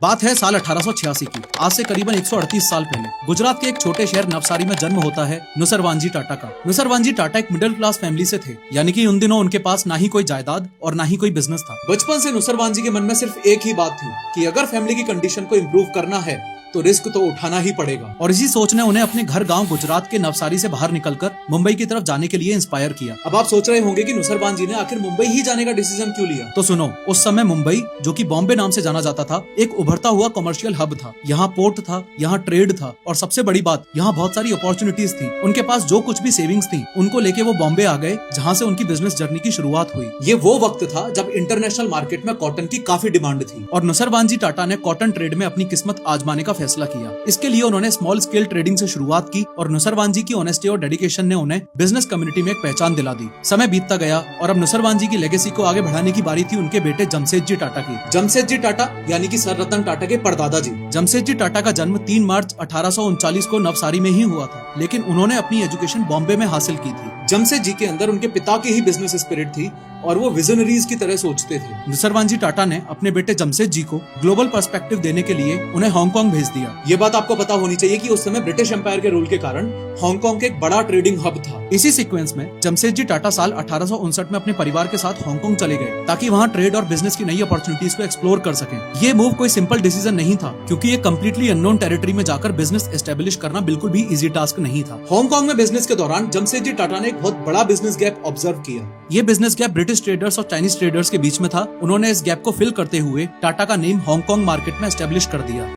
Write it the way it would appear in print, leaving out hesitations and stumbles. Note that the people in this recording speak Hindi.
बात है साल 1886 की। आज से करीबन 138 साल पहले गुजरात के एक छोटे शहर नवसारी में जन्म होता है नुसरवानजी टाटा का। नुसरवानजी टाटा एक मिडिल क्लास फैमिली से थे, यानी कि उन दिनों उनके पास ना ही कोई जायदाद और ना ही कोई बिजनेस था। बचपन से नुसरवानजी के मन में सिर्फ एक ही बात थी कि अगर फैमिली की कंडीशन को इम्प्रूव करना है तो रिस्क तो उठाना ही पड़ेगा। और इसी सोच ने उन्हें अपने घर गांव गुजरात के नवसारी से बाहर निकलकर मुंबई की तरफ जाने के लिए इंस्पायर किया। अब आप सोच रहे होंगे कि नुसरवानजी ने आखिर मुंबई ही जाने का डिसीजन क्यों लिया? तो सुनो, उस समय मुंबई, जो कि बॉम्बे नाम से जाना जाता था, एक उभरता हुआ कमर्शियल हब था। यहाँ पोर्ट था, यहाँ ट्रेड था और सबसे बड़ी बात, यहाँ बहुत सारी अपॉर्चुनिटीज थी। उनके पास जो कुछ भी सेविंग्स थी उनको लेके वो बॉम्बे आ गए, जहाँ से उनकी बिजनेस जर्नी की शुरुआत हुई। ये वो वक्त था जब इंटरनेशनल मार्केट में कॉटन की काफी डिमांड थी और नुसरवानजी टाटा ने कॉटन ट्रेड में अपनी किस्मत आजमाने का फैसला किया। इसके लिए उन्होंने स्मॉल स्केल ट्रेडिंग से शुरुआत की और नुसरवानजी की ऑनेस्टी और डेडिकेशन ने उन्हें बिजनेस कम्युनिटी में एक पहचान दिला दी। समय बीतता गया और अब नुसरवानजी की लेगेसी को आगे बढ़ाने की बारी थी उनके बेटे जमशेदजी टाटा की। जमशेदजी टाटा यानी कि सर रतन टाटा के परदादा जी। जमशेदजी टाटा का जन्म 3 मार्च 1839 को नवसारी में ही हुआ था, लेकिन उन्होंने अपनी एजुकेशन बॉम्बे में हासिल की थी। जमशेदजी के अंदर उनके पिता की ही बिजनेस स्पिरिट थी और वो विजनरीज की तरह सोचते थे। नुसरवानजी टाटा ने अपने बेटे जमशेदजी को ग्लोबल पर्सपेक्टिव देने के लिए उन्हें हांगकांग भेज दिया। ये बात आपको पता होनी चाहिए कि उस समय ब्रिटिश एम्पायर के रूल के कारण हांगकांग एक बड़ा ट्रेडिंग हब था। इसी सीक्वेंस में जमशेदजी टाटा साल 1859 में अपने परिवार के साथ हांगकांग चले गए ताकि वहाँ ट्रेड और बिजनेस की नई अपॉर्चुनिटीज को एक्सप्लोर कर सकें। ये मूव कोई सिंपल डिसीजन नहीं था, क्योंकि ये कम्प्लीटली अननोन टेरिटरी में जाकर बिजनेस एस्टेब्लिश करना बिल्कुल भी इजी टास्क नहीं था। हांगकांग में बिजनेस के दौरान जमशेदजी टाटा ने एक बहुत बड़ा बिजनेस गैप ऑब्जर्व किया। ये बिजनेस गैप ब्रिटिश ट्रेडर्स और चाइनीज ट्रेडर्स के बीच में था। उन्होंने इस गैप को फिल करते हुए टाटा का नेम हांगकांग मार्केट में एस्टेब्लिश कर दिया।